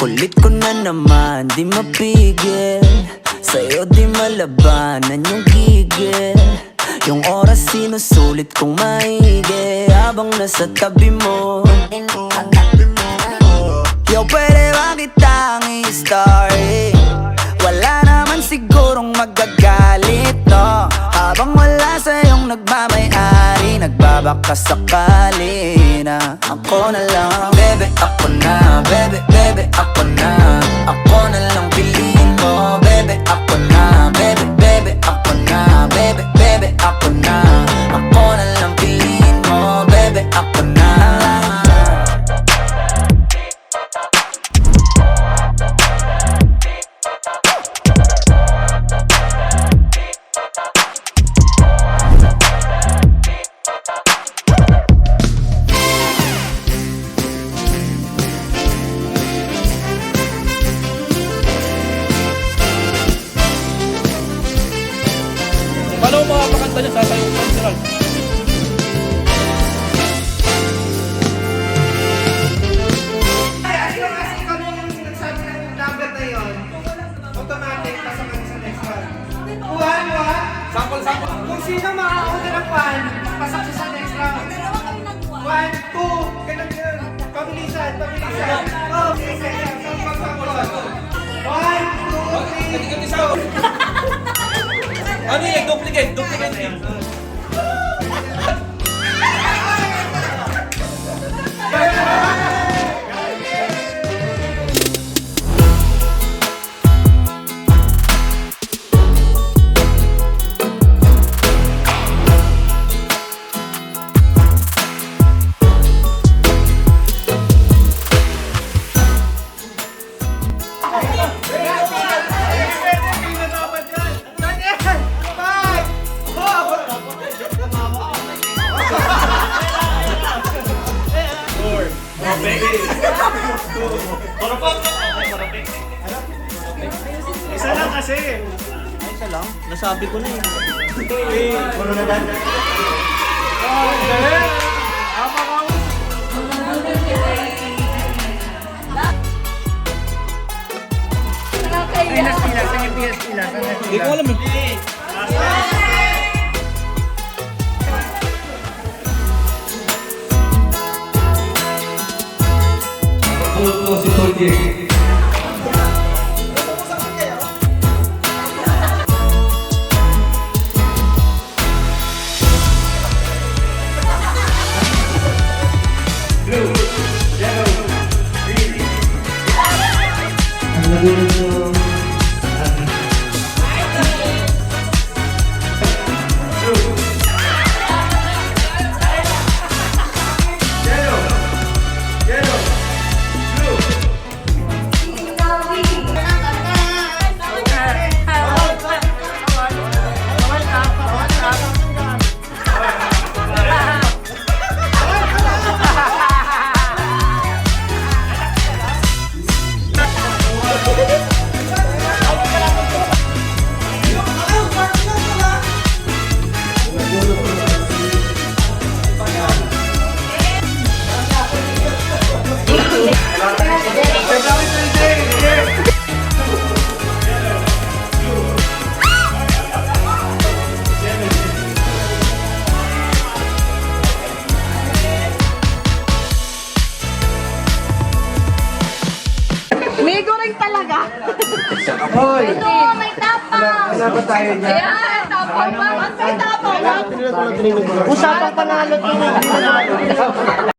Kulit ko na naman, di mapigil. Sa'yo di malabanan yung gigil. Yung oras sinusulit kong maigi habang nasa tabi mo. Yo, pwede ba kitang i-story? Wala naman sigurong magagalit, no? Habang wala sa'yong nagmamayari, nagbabaka sakali na ako na lang. Bebe, ako na, bebe, bebe, ako na. Ako na lang piliin mo. Bebe, ako na, bebe, bebe, ako na. Bebe, bebe, ako na. Ako na lang piliin mo. Bebe, ako na. Paano mo makakanta niya? Sasayaw ko natural. Kasi kami yung nagsabi ng number na yun, automatic, pasok kami sa next one. One. Sample. Kung sino makauna ng one, pasok siya sa next round. 1, 2, ganun yun. Pabilisan. Oh, sige. Sample. 1, 2, 3, go. Ano yung duplicate? Isa lang kasi. Isa lang, nasabi ko na eh. Puro na danda. Hindi ko alam eh. Si Soldier. May goreng talaga. Hoy! Ito, may tapang. Wala ba tayo niya? Ayan, tapang ba? May tapang ba? Usapang panalo to.